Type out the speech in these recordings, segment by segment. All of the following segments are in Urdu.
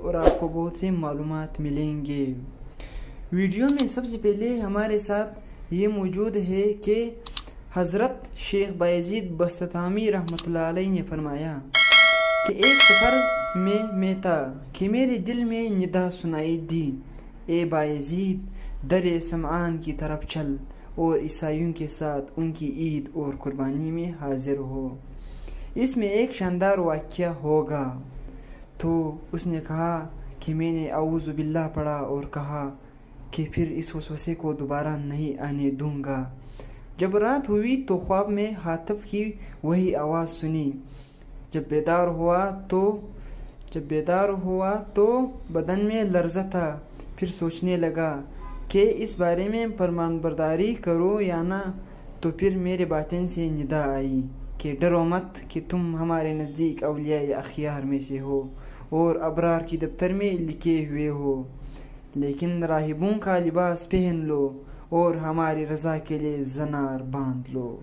اور آپ کو بہت سی معلومات ملیں گے۔ ویڈیو میں سب سے پہلے ہمارے ساتھ یہ موجود ہے کہ حضرت شیخ بایزید بسطامی رحمۃ اللہ علیہ نے فرمایا کہ ایک سفر میں تھا کہ میرے دل میں ندا سنائی دی، اے بایزید در سمعان کی طرف چل اور عیسائیوں کے ساتھ ان کی عید اور قربانی میں حاضر ہو، اس میں ایک شاندار واقعہ ہوگا۔ تو اس نے کہا کہ میں نے اعوذ باللہ پڑھا اور کہا کہ پھر اس وسوسے کو دوبارہ نہیں آنے دوں گا۔ جب رات ہوئی تو خواب میں ہاتف کی وہی آواز سنی۔ جب بیدار ہوا تو بدن میں لرزہ تھا، پھر سوچنے لگا کہ اس بارے میں فرمان برداری کرو یا نہ، تو پھر میرے باطن سے ندا آئی کہ ڈرو مت کہ تم ہمارے نزدیک اولیاء اخیار میں سے ہو اور ابرار کی دفتر میں لکھے ہوئے ہو، لیکن راہبوں کا لباس پہن لو اور ہماری رضا کے لیے زنار باندھ لو،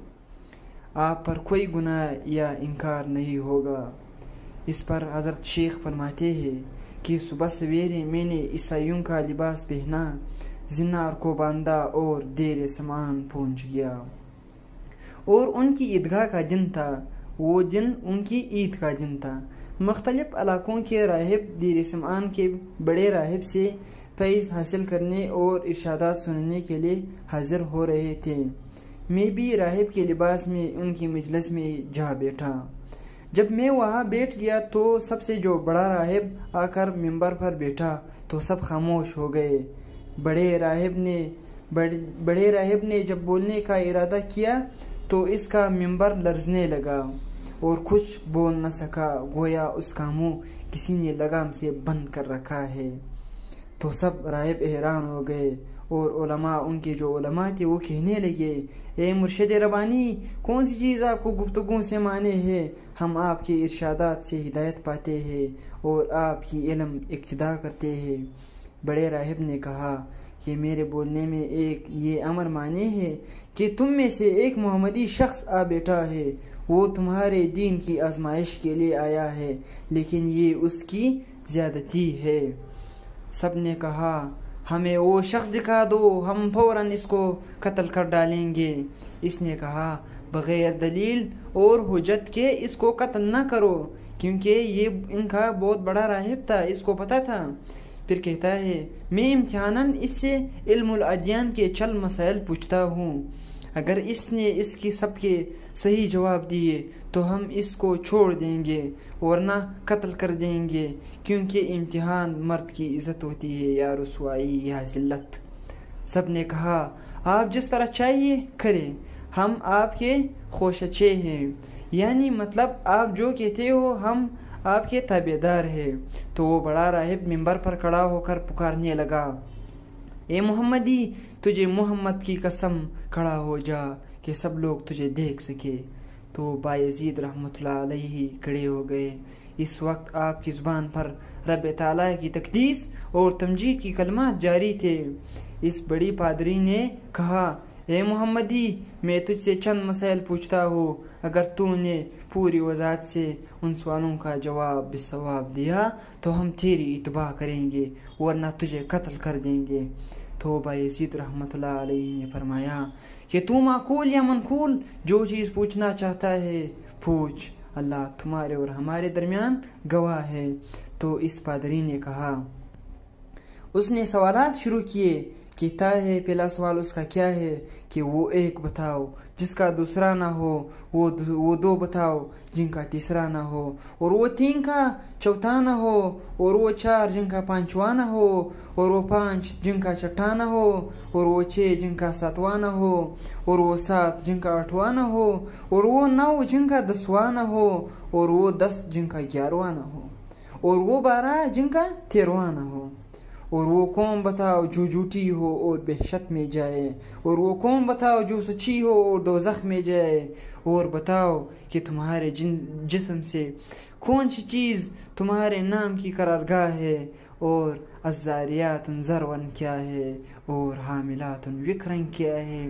آپ پر کوئی گناہ یا انکار نہیں ہوگا۔ اس پر حضرت شیخ فرماتے ہیں کہ صبح سویرے میں نے عیسائیوں کا لباس پہنا، زنار کو باندھا اور دیر سمان پہنچ گیا، اور ان کی عیدگاہ کا دن تھا، وہ دن ان کی عید کا دن تھا۔ مختلف علاقوں کے راہب دیر سمان کے بڑے راہب سے فیض حاصل کرنے اور ارشادات سننے کے لیے حاضر ہو رہے تھے۔ میں بھی راہب کے لباس میں ان کی مجلس میں جا بیٹھا۔ جب میں وہاں بیٹھ گیا تو سب سے جو بڑا راہب آ کر ممبر پر بیٹھا تو سب خاموش ہو گئے۔ بڑے راہب نے جب بولنے کا ارادہ کیا تو اس کا ممبر لرزنے لگا اور کچھ بول نہ سکا، گویا اس کا منہ کسی نے لگام سے بند کر رکھا ہے۔ تو سب راہب حیران ہو گئے اور علماء، ان کے جو علماء تھے، وہ کہنے لگے، اے مرشد ربانی، کون سی چیز آپ کو گفتگو سے مانے ہے؟ ہم آپ کے ارشادات سے ہدایت پاتے ہیں اور آپ کی علم اقتدا کرتے ہیں۔ بڑے راہب نے کہا کہ میرے بولنے میں ایک یہ امر مانے ہے کہ تم میں سے ایک محمدی شخص آ بیٹھا ہے، وہ تمہارے دین کی آزمائش کے لیے آیا ہے، لیکن یہ اس کی زیادتی ہے۔ سب نے کہا، ہمیں وہ شخص دکھا دو، ہم فوراً اس کو قتل کر ڈالیں گے۔ اس نے کہا، بغیر دلیل اور حجت کے اس کو قتل نہ کرو، کیونکہ یہ ان کا بہت بڑا راہب تھا، اس کو پتہ تھا۔ پھر کہتا ہے، میں امتحاناً اس سے علم الادیان کے چل مسائل پوچھتا ہوں، اگر اس نے اس کی سب کے صحیح جواب دیے تو ہم اس کو چھوڑ دیں گے، ورنہ قتل کر دیں گے، کیونکہ امتحان مرد کی عزت ہوتی ہے یا رسوائی یا ذلت۔ سب نے کہا، آپ جس طرح چاہیے کریں، ہم آپ کے خوشچے ہیں، یعنی مطلب آپ جو کہتے ہو ہم آپ کے تابع دار ہیں۔ تو وہ بڑا راہب ممبر پر کھڑا ہو کر پکارنے لگا، اے محمدی، تجھے محمد کی قسم کھڑا ہو جا کہ سب لوگ تجھے دیکھ سکے۔ تو بایزید رحمۃ اللہ علیہ کھڑے ہو گئے۔ اس وقت آپ کی زبان پر رب تعالیٰ کی تقدیس اور تمجید کی کلمات جاری تھے۔ اس بڑی پادری نے کہا، اے محمدی، میں تجھ سے چند مسائل پوچھتا ہوں، اگر تو نے پوری وضاحت سے ان سوالوں کا جواب بالصواب دیا تو ہم تیری اتباع کریں گے، ورنہ تجھے قتل کر دیں گے۔ تو بایزید رحمۃ اللہ علیہ نے فرمایا کہ تو معقول یا منقول جو چیز پوچھنا چاہتا ہے پوچھ، اللہ تمہارے اور ہمارے درمیان گواہ ہے۔ تو اس پادری نے کہا، اس نے سوالات شروع کیے۔ کہتا ہے، پہلا سوال اس کا کیا ہے کہ وہ ایک بتاؤ جس کا دوسرا نہ ہو، وہ دو بتاؤ جن کا تیسرا نہ ہو، اور وہ تین کا چوتھا نہ ہو، اور وہ چار جن کا پانچواں نہ ہو، اور وہ پانچ جن کا چھٹا نہ ہو، اور وہ چھ جن کا ساتواں نہ ہو، اور وہ سات جن کا آٹھواں نہ ہو، اور وہ نو جن کا 10واں نہ ہو، اور وہ 10 جن کا 11واں نہ ہو، اور وہ 12 جن کا 13واں نہ ہو۔ اور وہ قوم بتاؤ جو جھوٹی ہو اور بحشت میں جائے، اور وہ قوم بتاؤ جو سچی ہو اور دوزخ میں جائے، اور بتاؤ کہ تمہارے جسم سے کون سی چیز تمہارے نام کی قرارگاہ ہے، اور الزاریات ذرون کیا ہے، اور حاملات وکرن کیا ہے،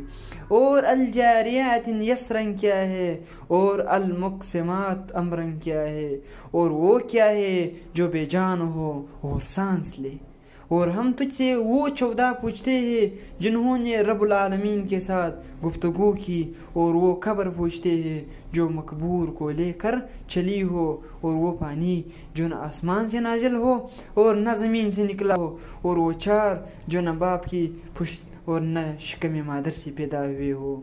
اور الجاریات یسرن کیا ہے، اور المقسمات امرن کیا ہے، اور وہ کیا ہے جو بے جان ہو اور سانس لے۔ اور ہم تجھ سے وہ 14 پوچھتے ہیں جنہوں نے رب العالمین کے ساتھ گفتگو کی، اور وہ خبر پوچھتے ہیں جو مقبور کو لے کر چلی ہو، اور وہ پانی جو نہ آسمان سے نازل ہو اور نہ زمین سے نکلا ہو، اور وہ 4 جو نہ باپ کی پشت اور نہ شکم مادر سے پیدا ہوئے ہو،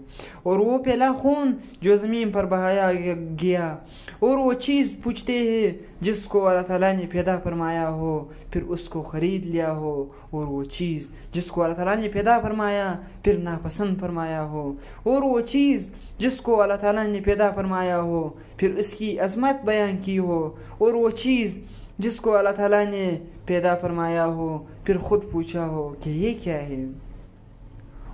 اور وہ پہلا خون جو زمین پر بہایا گیا، اور وہ چیز پوچھتے ہیں جس کو اللہ تعالیٰ نے پیدا فرمایا ہو پھر اس کو خرید لیا ہو، اور وہ چیز جس کو اللہ تعالیٰ نے پیدا فرمایا پھر ناپسند فرمایا ہو، اور وہ چیز جس کو اللہ تعالیٰ نے پیدا فرمایا ہو پھر اس کی عظمت بیان کی ہو، اور وہ چیز جس کو اللہ تعالیٰ نے پیدا فرمایا ہو پھر خود پوچھا ہو کہ یہ کیا ہے،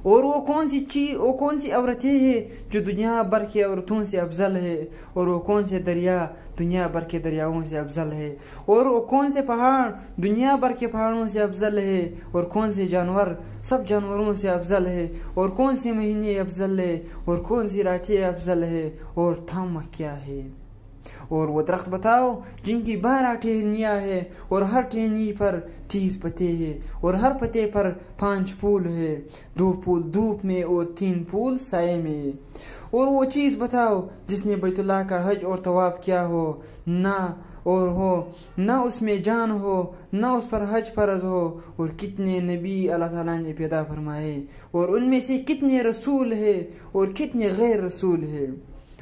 اور وہ کون سی عورتیں ہیں جو دنیا بھر کی عورتوں سے افضل ہے، اور وہ کون سے دریا دنیا بھر کے دریاؤں سے افضل ہے، اور وہ کون سے پہاڑ دنیا بھر کے پہاڑوں سے افضل ہے، اور کون سے جانور سب جانوروں سے افضل ہے، اور کون سے مہینے افضل ہے، اور کون سی راتیں افضل ہے، اور تھامہ کیا ہے، اور وہ درخت بتاؤ جن کی 12 ٹہنیاں ہیں، اور ہر ٹہنی پر 30 پتے ہیں، اور ہر پتے پر 5 پھول ہے، 2 پھول دھوپ میں اور 3 پھول سائے میں، اور وہ چیز بتاؤ جس نے بیت اللہ کا حج اور طواف کیا ہو، نہ اس میں جان ہو نہ اس پر حج فرض ہو، اور کتنے نبی اللہ تعالیٰ نے پیدا فرمائے، اور ان میں سے کتنے رسول ہے اور کتنے غیر رسول ہے،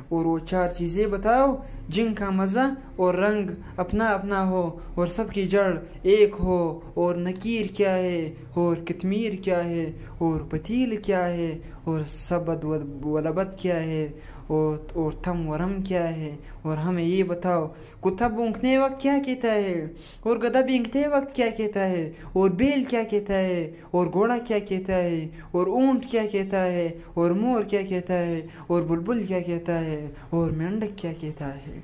اور وہ 4 چیزیں بتاؤ جن کا مزہ اور رنگ اپنا اپنا ہو، اور سب کی جڑ ایک ہو، اور نکیر کیا ہے، اور کتمیر کیا ہے، اور پتیل کیا ہے، اور سبد و لبد کیا ہے، اور تھم ورم کیا ہے، اور ہمیں یہ بتاؤ کتا بونکنے وقت کیا کہتا ہے، اور گدھا بینکتے وقت کیا کہتا ہے، اور بیل کیا کہتا ہے، اور گھوڑا کیا کہتا ہے، اور اونٹ کیا کہتا ہے، اور مور کیا کہتا ہے، اور بلبل کیا کہتا ہے، اور مینڈک کیا کہتا ہے،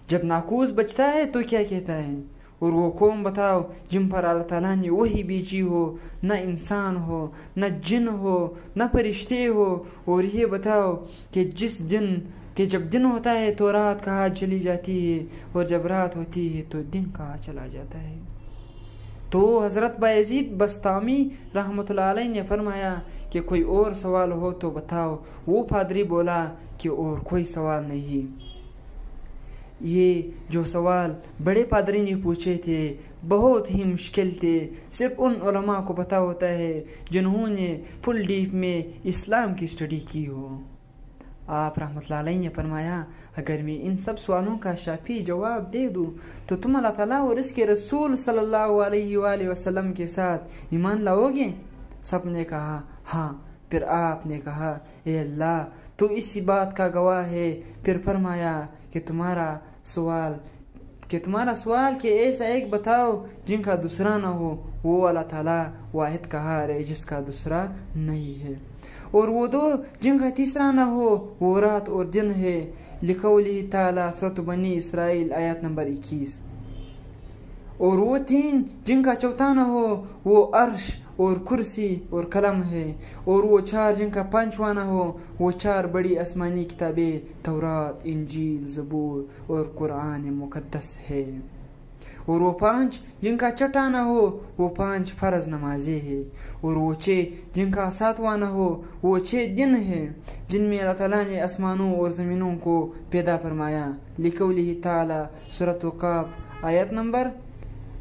جب ناقوس بچتا ہے تو کیا کہتا ہے، اور وہ قوم بتاؤ جن پر اللہ تعالیٰ نے وہی بیچی ہو، نہ انسان ہو نہ جن ہو نہ فرشتے ہو، اور یہ بتاؤ کہ جب دن ہوتا ہے تو رات کہاں چلی جاتی ہے، اور جب رات ہوتی ہے تو دن کہاں چلا جاتا ہے۔ تو حضرت بایزید بستامی رحمۃ اللہ علیہ نے فرمایا کہ کوئی اور سوال ہو تو بتاؤ۔ وہ پادری بولا کہ اور کوئی سوال نہیں۔ یہ جو سوال بڑے پادری نے پوچھے تھے بہت ہی مشکل تھے، صرف ان علماء کو پتہ ہوتا ہے جنہوں نے فل ڈیپ میں اسلام کی اسٹڈی کی ہو۔ آپ رحمۃ اللہ علیہ نے فرمایا اگر میں ان سب سوالوں کا شافی جواب دے دوں تو تم اللہ تعالیٰ اور اس کے رسول صلی اللہ علیہ وآلہ وسلم کے ساتھ ایمان لاؤ گے؟ سب نے کہا ہاں۔ پھر آپ نے کہا اے اللہ تو اسی بات کا گواہ ہے۔ پھر فرمایا کہ تمہارا سوال کہ ایسا ایک بتاؤ جن کا دوسرا نہ ہو، وہ اللہ تعالیٰ واحد قہار ہے جس کا دوسرا نہیں ہے، اور وہ 2 جن کا تیسرا نہ ہو وہ رات اور دن ہے، لقوله تعالیٰ سورۃ بنی اسرائیل آیت نمبر 21، اور وہ 3 جن کا چوتھا نہ ہو وہ عرش اور کرسی اور قلم ہے، اور وہ 4 جن کا 5واں نہ ہو وہ 4 بڑی آسمانی کتابیں تورات، انجیل، زبور اور قرآن مقدس ہے، اور وہ 5 جن کا 6واں نہ ہو وہ 5 فرض نمازیں ہیں، اور وہ 6 جن کا 7واں نہ ہو وہ 6 دن ہیں جن میں اللہ تعالیٰ نے آسمانوں اور زمینوں کو پیدا فرمایا، لقوله تعالیٰ سورۃ قاف آیت نمبر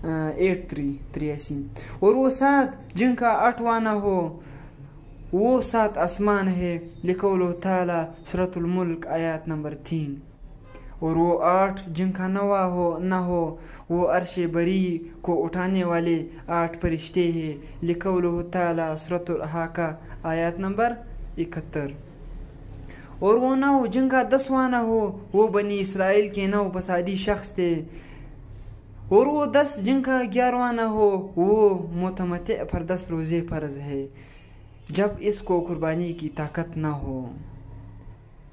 83، اور وہ 7 جن کا 8واں نہ ہو وہ 7 آسمان ہے، لقوله تعالیٰ سورۃ الملک آیت نمبر 3، اور وہ 8 جن کا 9واں نہ ہو وہ عرش بری کو اٹھانے والے 8 فرشتے ہیں، لقوله تعالیٰ سورۃ الحاقہ آیت نمبر 71، اور وہ 9 جن کا 10واں نہ ہو وہ بنی اسرائیل کے 9 فسادی شخص تھے، اور وہ 10 جن کا 11واں نہ ہو وہ متمتع پر 10 روزے فرض ہے جب اس کو قربانی کی طاقت نہ ہو۔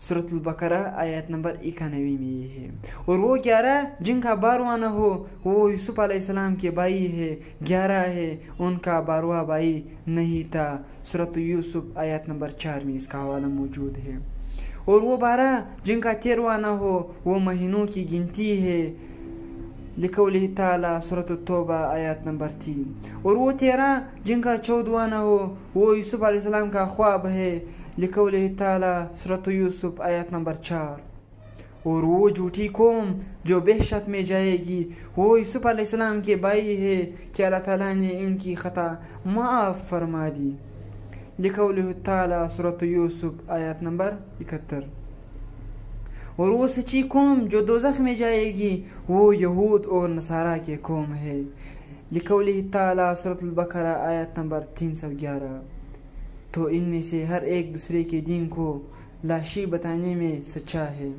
سورة البقرہ آیت نمبر 91 میں یہ ہے. اور وہ 11 جن کا 12واں ہو وہ یوسف علیہ السلام کے بھائی ہے. 11 ہے ان کا 12واں بھائی نہیں تھا. سورة یوسف آیت نمبر 4 میں اس کا حوالہ موجود ہے. اور وہ 12 جن کا 13واں ہو وہ مہینوں کی گنتی ہے. لقوله تعالی سورة التوبہ آیت نمبر 3. اور وہ 13 جن کا 14واں ہو وہ یوسف علیہ السلام کا خواب ہے. لقوله تعالی سورة یوسف آیت نمبر 4. اور وہ جھوٹی قوم جو بحشت میں جائے گی وہ یوسف علیہ السلام کے بھائی ہے کہ اللہ تعالیٰ نے ان کی خطا معاف فرما دی. لقوله تعالی سورة یوسف آیت نمبر 71. اور وہ سچی قوم جو دوزخ میں جائے گی وہ یہود اور نصارہ کے قوم ہے. لقوله تعالی سورة البقرہ آیت نمبر 311. تو ان میں سے ہر ایک دوسرے کے دین کو لاشی بتانے میں سچا ہے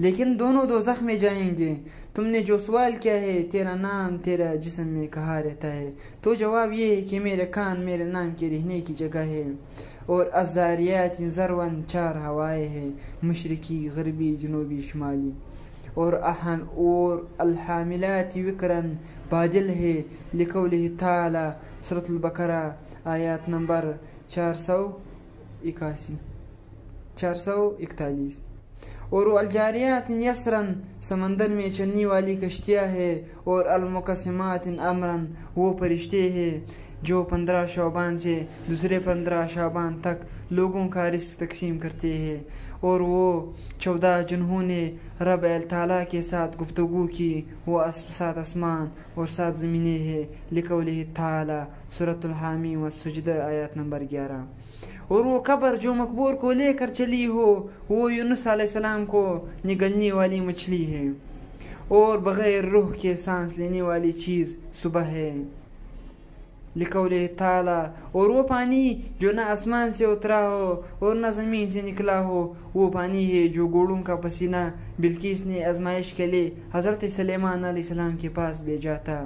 لیکن دونوں دوزخ میں جائیں گے. تم نے جو سوال کیا ہے تیرا نام تیرا جسم میں کہاں رہتا ہے؟ تو جواب یہ ہے کہ میرے کان میرے نام کے رہنے کی جگہ ہے. اور الزاریات ذروا 4 ہوائیں ہیں مشرقی غربی جنوبی شمالی. اور الحاملات وقرا بادل ہے. لقوله تعالی سورة البقرہ آیات نمبر 441. اور الجاریات یسرا سمندر میں چلنے والی کشتیاں ہے. اور المقسمات امرا وہ فرشتے ہیں جو 15 شعبان سے دوسرے 15 شعبان تک لوگوں کا رزق تقسیم کرتے ہیں. اور وہ 14 جنہوں نے رب تعالیٰ کے ساتھ گفتگو کی وہ 7 آسمان اور 7 زمینیں ہیں. لقوله تعالی سورة الحامی والسجدہ آیت نمبر 11. اور وہ قبر جو مقبور کو لے کر چلی ہو وہ یونس علیہ السلام کو نگلنے والی مچھلی ہے. اور بغیر روح کے سانس لینے والی چیز صبح ہے. لقوله تعالی اور وہ پانی جو نہ آسمان سے اترا ہو اور نہ زمین سے نکلا ہو وہ پانی ہے جو گھوڑوں کا پسینہ بلقیس نے آزمائش کے لیے حضرت سلیمان علیہ السلام کے پاس بھیجا تھا.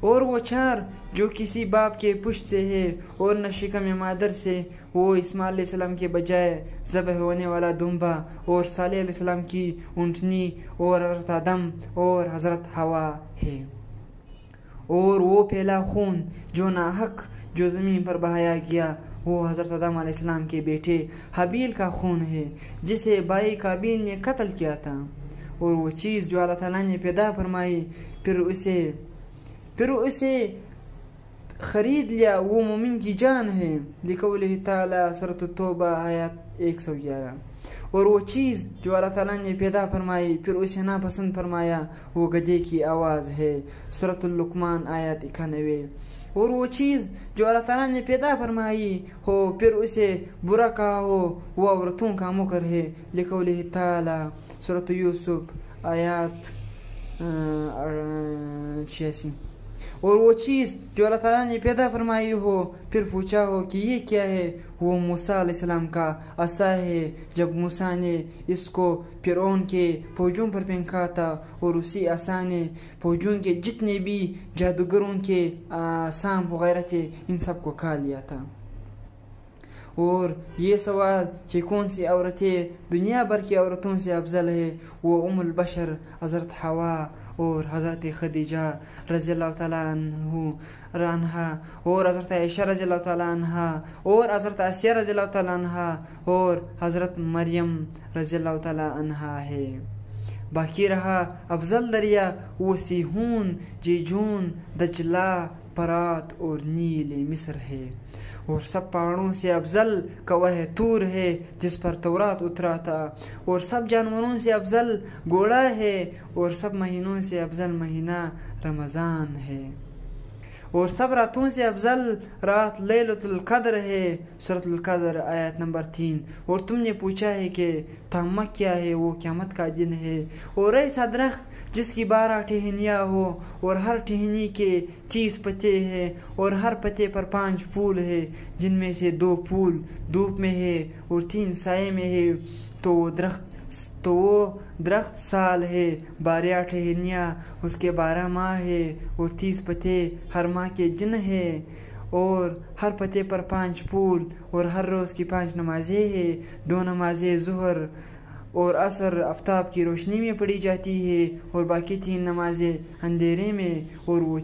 اور وہ 4 جو کسی باپ کے پشت سے ہے اور نہ شکم مادر سے وہ اسماعیل علیہ السلام کے بجائے ذبح ہونے والا دمبا اور صالح علیہ السلام کی اونٹنی اور حضرت آدم اور حضرت حوا ہے. اور وہ پہلا خون جو ناحق جو زمین پر بہایا گیا وہ حضرت آدم علیہ السلام کے بیٹے حابیل کا خون ہے جسے بھائی قابیل نے قتل کیا تھا. اور وہ چیز جو اللہ تعالیٰ نے پیدا فرمائی پھر اسے خرید لیا وہ مومن کی جان ہے. لقوله تعالی سورة التوبہ آیت 111. اور وہ چیز جو اللہ تعالیٰ نے پیدا فرمائی پھر اسے ناپسند فرمایا وہ گدھے کی آواز ہے. سورة اللقمان آیت 91. اور وہ چیز جو اللہ تعالیٰ نے پیدا فرمائی ہو پھر اسے برا کہا ہو وہ عورتوں کا مکر ہے. لقوله تعالی سورة یوسف آیات 86. اور وہ چیز جو اللہ تعالیٰ نے پیدا فرمائی ہو پھر پوچھا ہو کہ یہ کیا ہے وہ موسیٰ علیہ السلام کا عصا ہے جب موسیٰ نے اس کو فرعون کے فوجوں پر پھینکا تھا اور اسی عصا نے فوجوں کے جتنے بھی جادوگروں کے سانپ وغیرہ تھے ان سب کو کھا لیا تھا. اور یہ سوال کہ کون سی عورتیں دنیا بھر کی عورتوں سے افضل ہے وہ البشر حضرت حوا اور حضرت خدیجہ رضی اللہ تعالیٰ عنہ اور حضرت عائشہ رضی اللہ تعالیٰ عنہ اور حضرت آسیہ رضی اللہ تعالیٰ عنہ اور حضرت مریم رضی اللہ تعالیٰ عنہ ہے. باقی رہا افضل دریا وہ سیہون جیجون دجلہ فرات اور نیل مصر ہے. اور سب پہاڑوں سے افضل کوہ طور ہے جس پر تورات اترا تھا. اور سب جانوروں سے افضل گھوڑا ہے. اور سب مہینوں سے افضل مہینہ رمضان ہے. اور سب راتوں سے افضل رات لیلۃ القدر ہے. سورۃ القدر آیت نمبر 3. اور تم نے پوچھا ہے کہ تامک کیا ہے وہ قیامت کا دن ہے. اور ایسا درخت جس کی 12 ٹہنیاں ہو اور ہر ٹہنی کے 30 پتے ہیں اور ہر پتے پر 5 پھول ہے جن میں سے 2 پھول دھوپ میں ہے اور 3 سائے میں ہے تو وہ درخت سال ہے. 12 ٹہنیاں اس کے 12 ماہ ہے اور 30 پتے ہر ماہ کے دن ہے. اور ہر پتے پر 5 پھول، اور ہر روز کی 5 نمازیں ہیں، 2 نمازیں ظہر اور عصر آفتاب کی روشنی میں پڑھی جاتی ہے، اور باقی 3 نمازیں اندھیرے میں۔ اور وہ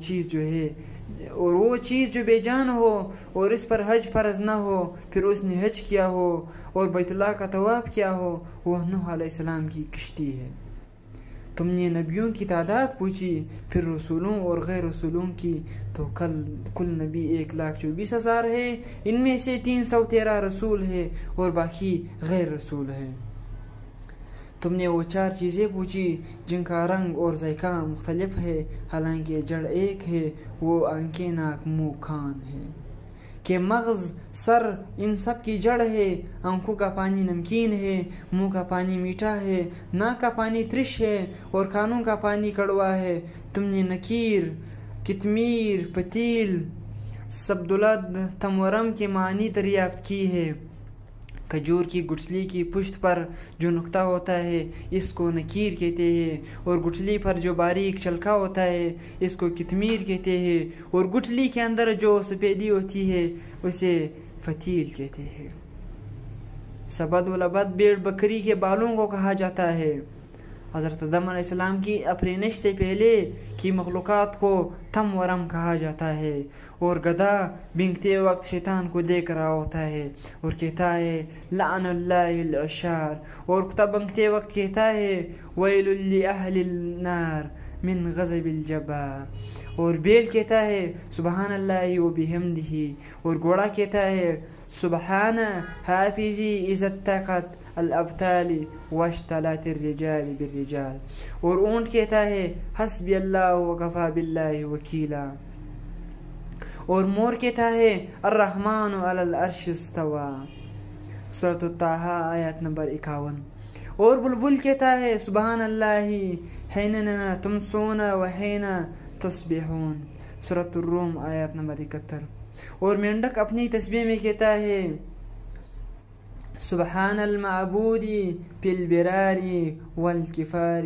چیز جو بے جان ہو اور اس پر حج فرض نہ ہو، پھر اس نے حج کیا ہو اور بیت اللہ کا طواف کیا ہو، وہ نوح علیہ السلام کی کشتی ہے۔ تم نے نبیوں کی تعداد پوچھی، پھر رسولوں اور غیر رسولوں کی، تو کل نبی 1,24,000 ہے، ان میں سے 313 رسول ہے اور باقی غیر رسول ہے۔ تم نے وہ 4 چیزیں پوچھی جن کا رنگ اور ذائقہ مختلف ہے، حالانکہ جڑ ایک ہے، وہ آنکھیں، ناک، منہ، کان ہے، کہ مغز، سر ان سب کی جڑ ہے۔ آنکھوں کا پانی نمکین ہے، منہ کا پانی میٹھا ہے، ناک کا پانی ترش ہے، اور کانوں کا پانی کڑوا ہے۔ تم نے نکیر، کتمیر، پتیل، سبدلد، تمورم کے معنی دریافت کی ہے۔ کھجور کی گٹھلی کی پشت پر جو نقطہ ہوتا ہے اس کو نکیر کہتے ہیں، اور گٹھلی پر جو باریک چلکا ہوتا ہے اس کو کتمیر کہتے ہیں، اور گٹھلی کے اندر جو سفیدی ہوتی ہے اسے فتیل کہتے ہیں۔ سبد و لبد بھیڑ بکری کے بالوں کو کہا جاتا ہے۔ حضرت آدم علیہ السلام کی افرینش سے پہلے کی مخلوقات کو تم ورم کہا جاتا ہے، اور گدھا بینگتے وقت شیطان کو دیکھ رہا ہوتا ہے اور کہتا ہے لعن اللہ العشار، اور کتا بینگتے وقت کہتا ہے ویل لأہل النار من غضب الجبار، اور بیل کہتا ہے سبحان اللہ و بحمدہ، اور گھوڑا کہتا ہے سبحان حافظی اذا اتقت الابتال واشتلت الرجال بالرجال، اور اونٹ کہتا ہے حسبی اللہ وکفا باللہ وکیلا، اور مور کہتا ہے الرحمن علی العرش استوى، سورۃ الطٰہٰ آیت نمبر 51، اور بلبل کہتا ہے سبحان اللہ حین تمسون وحین تصبحون، سورۃ الروم آیت نمبر 71، اور مینڈک اپنی تسبیح میں کہتا ہے سبحان المعبود فی البرار والکفار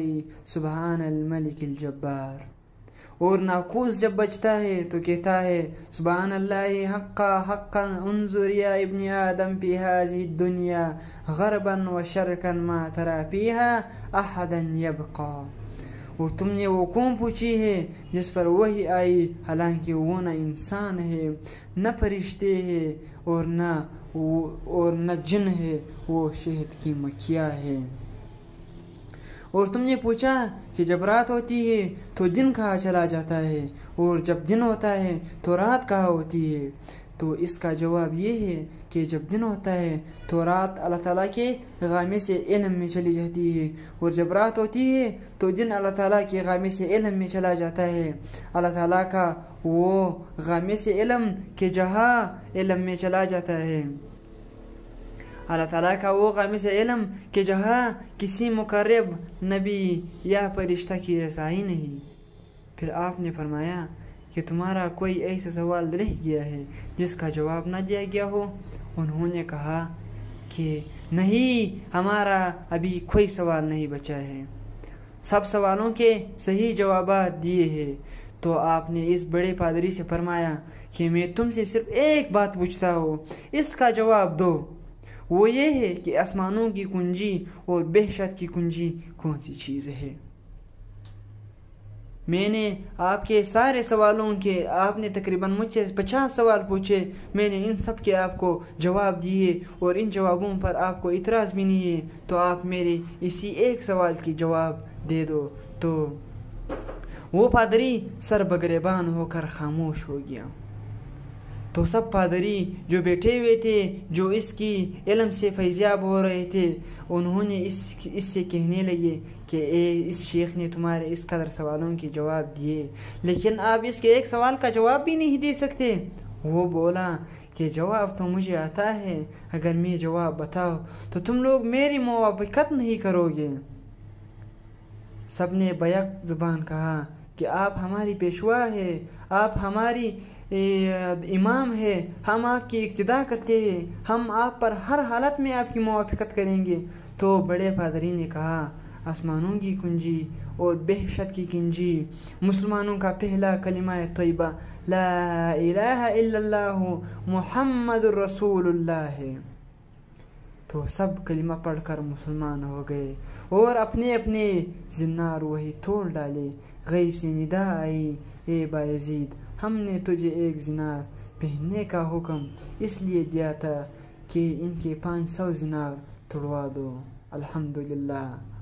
سبحان الملک الجبار، اور ناقوس جب بجتا ہے تو کہتا ہے سبحان اللہ حقا انظر یا ابن آدم فی هذه الدنیا غربا و شرقا ما ترى فیها احدا یبقا، اور تم نے وہ قوم پوچھی ہے جس پر وہی آئی، حالانکہ وہ نہ انسان ہے نہ فرشتے ہے اور نہ جن ہے، وہ شہد کی مکھیاں ہے۔ اور تم نے پوچھا کہ جب رات ہوتی ہے تو دن کہاں چلا جاتا ہے، اور جب دن ہوتا ہے تو رات کہاں ہوتی ہے؟ تو اس کا جواب یہ ہے کہ جب دن ہوتا ہے تو رات اللہ تعالیٰ کے غامے سے علم میں چلی جاتی ہے، اور جب رات ہوتی ہے تو دن اللہ تعالیٰ کے غامے سے علم میں چلا جاتا ہے۔ اللہ تعالیٰ کا وہ غامے سے علم کہ جہاں علم میں چلا جاتا ہے، اللہ تعالیٰ کا وہ غامے سے علم کہ جہاں کسی مقرب نبی یا فرشتہ کی رسائی نہیں۔ پھر آپ نے فرمایا کہ تمہارا کوئی ایسا سوال رہ گیا ہے جس کا جواب نہ دیا گیا ہو؟ انہوں نے کہا کہ نہیں، ہمارا ابھی کوئی سوال نہیں بچا ہے، سب سوالوں کے صحیح جوابات دیے ہیں۔ تو آپ نے اس بڑے پادری سے فرمایا کہ میں تم سے صرف ایک بات پوچھتا ہوں، اس کا جواب دو، وہ یہ ہے کہ آسمانوں کی کنجی اور بہشت کی کنجی کون سی چیز ہے؟ میں نے آپ کے سارے سوالوں کے، آپ نے تقریباً مجھ سے 50 سوال پوچھے، میں نے ان سب کے آپ کو جواب دیے، اور ان جوابوں پر آپ کو اعتراض بھی نہیں ہے، تو آپ میرے اسی ایک سوال کی جواب دے دو۔ تو وہ پادری سر بگریبان ہو کر خاموش ہو گیا۔ تو سب پادری جو بیٹھے ہوئے تھے، جو اس کی علم سے فیضیاب ہو رہے تھے، انہوں نے اس سے کہنے لگے کہ اس شیخ نے تمہارے اس قدر سوالوں کے جواب دیے، لیکن آپ اس کے ایک سوال کا جواب بھی نہیں دے سکتے۔ وہ بولا کہ جواب تو مجھے آتا ہے، اگر میں جواب بتاؤ تو تم لوگ میری موافقت نہیں کرو گے۔ سب نے بیک زبان کہا کہ آپ ہماری پیشوا ہے، آپ ہماری امام ہے، ہم آپ کی اقتداء کرتے ہیں، ہم آپ پر ہر حالت میں آپ کی موافقت کریں گے۔ تو بڑے پادری نے کہا آسمانوں کی کنجی اور بہشت کی کنجی مسلمانوں کا پہلا کلمہ طیبہ لا الہ الا اللہ محمد الرسول اللہ ہے۔ تو سب کلمہ پڑھ کر مسلمان ہو گئے اور اپنے اپنے زنار وہی توڑ ڈالے۔ غیب سے ندا آئی اے بایزید، ہم نے تجھے ایک زنار پہننے کا حکم اس لیے دیا تھا کہ ان کے 500 زنار توڑوا دو۔ الحمدللہ۔